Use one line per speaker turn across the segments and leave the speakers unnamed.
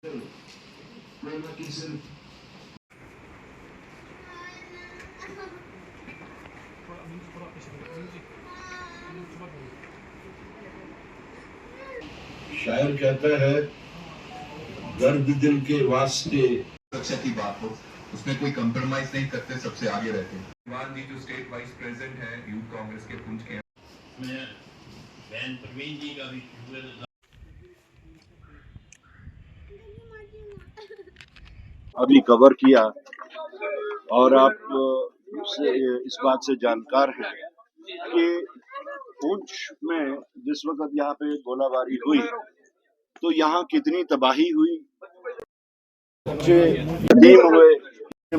शायर कहता है दर्द दिल के वास्ते
सुरक्षा की बात हो उसमें कोई कंप्रोमाइज नहीं करते, सबसे आगे रहते हैं। मान जी जो स्टेट वाइस प्रेसिडेंट है यूथ कांग्रेस के पुंछ के,
मैं बहन प्रवीण जी का भी शुक्रिया अभी कवर किया और आप इस बात से जानकार हैं कि पुंछ में जिस वक्त यहाँ पे गोलाबारी हुई तो यहाँ कितनी तबाही हुई, बच्चे यतीम हुए,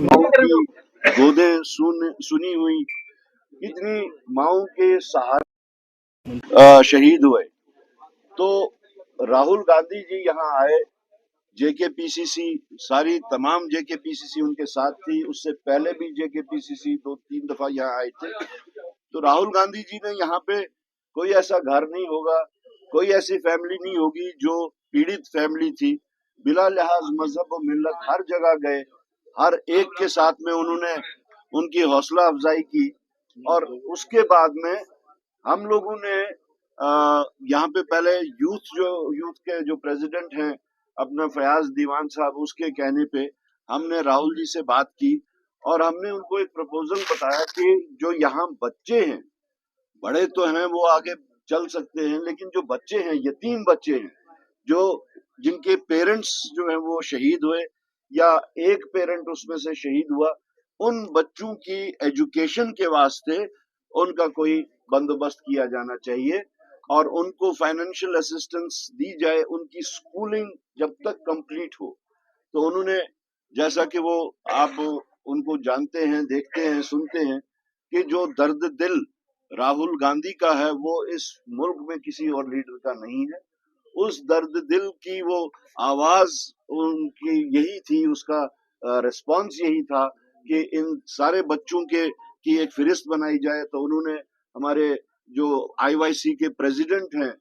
माओ की गोदें सुनी हुई, कितनी माओ के सहारे शहीद हुए। तो राहुल गांधी जी यहाँ आए, जेकेपीसीसी सारी तमाम जेकेपीसीसी उनके साथ थी, उससे पहले भी जेकेपीसीसी 2-3 दफा यहाँ आए थे। तो राहुल गांधी जी ने यहाँ पे कोई ऐसा घर नहीं होगा, कोई ऐसी फैमिली नहीं होगी जो पीड़ित फैमिली थी, बिला लिहाज मजहब और मिल्लत हर जगह गए, हर एक के साथ में उन्होंने उनकी हौसला अफजाई की। और उसके बाद में हम लोगों ने यहाँ पे पहले यूथ के जो प्रेसिडेंट हैं अपना फयाज दीवान साहब, उसके कहने पे हमने राहुल जी से बात की और हमने उनको एक प्रपोजल बताया कि जो यहाँ बच्चे हैं, बड़े तो हैं वो आगे चल सकते हैं, लेकिन जो बच्चे हैं, यतीम बच्चे हैं, जो जिनके पेरेंट्स जो हैं वो शहीद हुए या एक पेरेंट उसमें से शहीद हुआ, उन बच्चों की एजुकेशन के वास्ते उनका कोई बंदोबस्त किया जाना चाहिए और उनको फाइनेंशियल असिस्टेंस दी जाए, उनकी स्कूलिंग जब तक कंप्लीट हो। तो उन्होंने, जैसा कि वो आप उनको जानते हैं, देखते हैं, सुनते हैं कि जो दर्द दिल राहुल गांधी का है वो इस मुल्क में किसी और लीडर का नहीं है। उस दर्द दिल की वो आवाज उनकी यही थी, उसका रिस्पांस यही था कि इन सारे बच्चों के की एक फहरिस्त बनाई जाए। तो उन्होंने हमारे जो आईवाईसी के प्रेसिडेंट हैं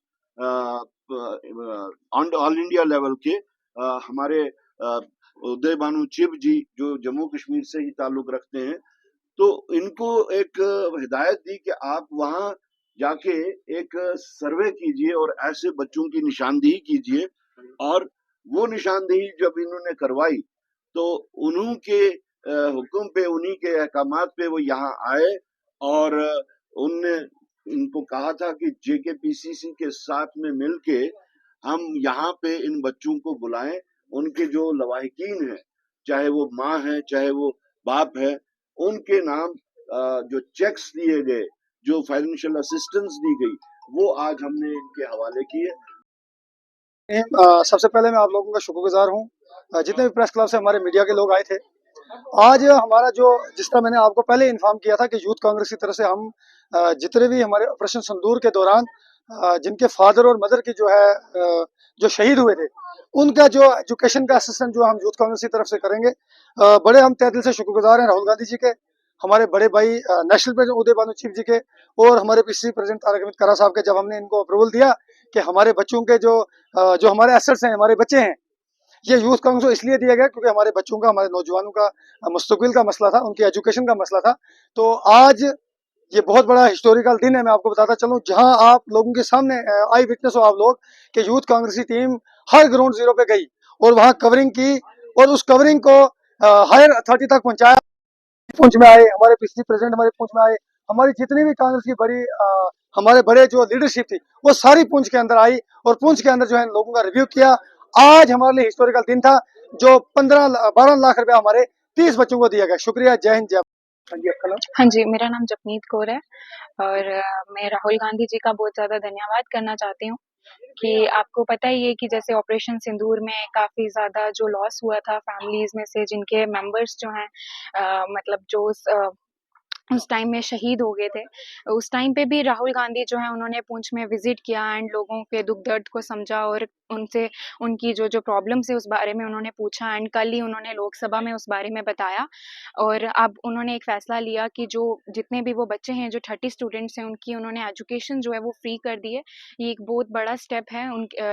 ऑल इंडिया लेवल के, हमारे उदय भानु चिब जी जो जम्मू कश्मीर से ही ताल्लुक रखते हैं, तो इनको एक हिदायत दी कि आप वहां जाके एक सर्वे कीजिए और ऐसे बच्चों की निशानदेही कीजिए। और वो निशानदेही जब इन्होंने करवाई तो उन्हीं के हुक्म पे, उन्हीं के अहकामात पे वो यहाँ आए और उनने इनको कहा था कि जेकेपीसीसी के साथ में मिलके हम यहाँ पे इन बच्चों को बुलाएं, उनके जो लवाहिकीन है, चाहे वो माँ है चाहे वो बाप है, उनके नाम जो चेक्स दिए गए, जो फाइनेंशियल असिस्टेंस दी गई, वो आज हमने इनके हवाले किए।
सबसे पहले मैं आप लोगों का शुक्रगुजार हूँ, जितने भी प्रेस क्लब से हमारे मीडिया के लोग आए थे। आज हमारा जो, जिस तरह मैंने आपको पहले इन्फॉर्म किया था कि यूथ कांग्रेस की तरफ से हम जितने भी हमारे ऑपरेशन सिंदूर के दौरान जिनके फादर और मदर की जो है जो शहीद हुए थे, उनका जो एजुकेशन का असिस्टेंट जो हम यूथ कांग्रेस की तरफ से करेंगे। बड़े हम तहे दिल से शुक्रगुजार हैं राहुल गांधी जी के, हमारे बड़े भाई नेशनल प्रेसिडेंट उदय भानु चिब जी के और हमारे पीसीसी प्रेसिडेंट तारक अहमद करा साहब के। जब हमने इनको अप्रूवल दिया कि हमारे बच्चों के जो हमारे एसेट्स हैं, हमारे बच्चे हैं, ये यूथ कांग्रेस को इसलिए दिया गया क्योंकि हमारे बच्चों का, हमारे नौजवानों का मुस्तकबिल का मसला था, उनकी एजुकेशन का मसला था। तो आज ये बहुत बड़ा हिस्टोरिकल दिन है। मैं आपको बताता चलूं, जहां आप लोगों के सामने आई विटनेस हो आप लोग कि यूथ कांग्रेस की टीम हर ग्राउंड जीरो पे गई और वहां कवरिंग की और उस कवरिंग को हायर अथॉरिटी तक पहुंचाया। पुंछ में आए हमारे पीसीसी प्रेसिडेंट, हमारे पुंछ में आए, हमारी जितनी भी कांग्रेस की बड़ी हमारे बड़े जो लीडरशिप थी वो सारी पुंछ के अंदर आई और पुंछ के अंदर जो है लोगों का रिव्यू किया। आज हमारे लिए हिस्टोरिकल दिन था, जो 12 लाख रुपया हमारे 30 बच्चों को दिया गया। शुक्रिया, जय हिंद, जय।
हाँ जी, मेरा नाम जपनीत कौर है और मैं राहुल गांधी जी का बहुत ज़्यादा धन्यवाद करना चाहती हूँ कि आपको पता ही है कि जैसे ऑपरेशन सिंदूर में काफ़ी ज़्यादा जो लॉस हुआ था फैमिलीज़ में से, जिनके मेंबर्स जो हैं मतलब जो उस टाइम में शहीद हो गए थे। उस टाइम पे भी राहुल गांधी जो है उन्होंने पुंछ में विज़िट किया एंड लोगों के दुःख दर्द को समझा और उनसे उनकी जो प्रॉब्लम्स है उस बारे में उन्होंने पूछा एंड कल ही उन्होंने लोकसभा में उस बारे में बताया। और अब उन्होंने एक फ़ैसला लिया कि जो जितने भी वो बच्चे हैं, जो 30 स्टूडेंट्स हैं, उनकी उन्होंने एजुकेशन जो है वो फ्री कर दी है। ये एक बहुत बड़ा स्टेप है।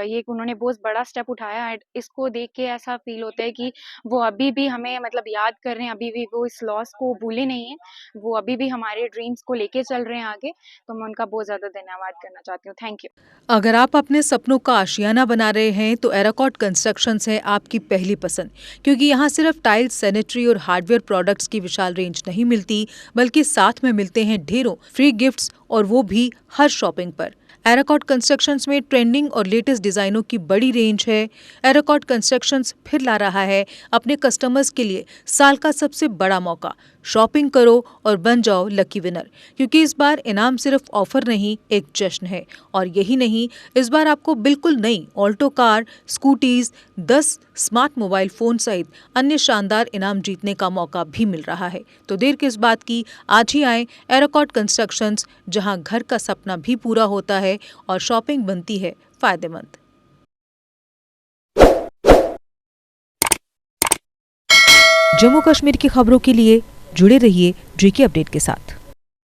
ये एक उन्होंने बहुत बड़ा स्टेप उठाया एंड इसको देख के ऐसा फ़ील होता है कि वो अभी भी हमें मतलब याद कर रहे हैं, अभी भी वो इस लॉस को भूले नहीं हैं। वो अभी भी हमारे ड्रीम्स को लेके चल रहे हैं आगे, तो मैं उनका बहुत ज़्यादा धन्यवाद करना चाहती हूँ। Thank you.
अगर आप अपने सपनों का आशियाना बना रहे हैं तो एराकॉट कंस्ट्रक्शंस है आपकी पहली पसंद, क्योंकि यहाँ सिर्फ टाइल्स, सैनिटरी और हार्डवेयर प्रोडक्ट्स की विशाल रेंज नहीं मिलती, बल्कि साथ में मिलते हैं ढेरों फ्री गिफ्ट्स, और वो भी हर शॉपिंग पर। एराकॉट कंस्ट्रक्शंस में ट्रेंडिंग और लेटेस्ट डिजाइनों की बड़ी रेंज है। एराकॉट कंस्ट्रक्शंस फिर ला रहा है अपने कस्टमर्स के लिए साल का सबसे बड़ा मौका। शॉपिंग करो और बन जाओ लकी विनर, क्योंकि इस बार इनाम सिर्फ ऑफर नहीं, एक जश्न है। और यही नहीं, इस बार आपको बिल्कुल नई Alto car, scooties, 10 smart mobile phone सहित अन्य शानदार इनाम जीतने का मौका भी मिल रहा है। तो देर किस बात की, आज ही आए एराकॉट कंस्ट्रक्शंस, जहां घर का सपना भी पूरा होता है और शॉपिंग बनती है फायदेमंद। जम्मू कश्मीर की खबरों के लिए जुड़े रहिए JK अपडेट के साथ।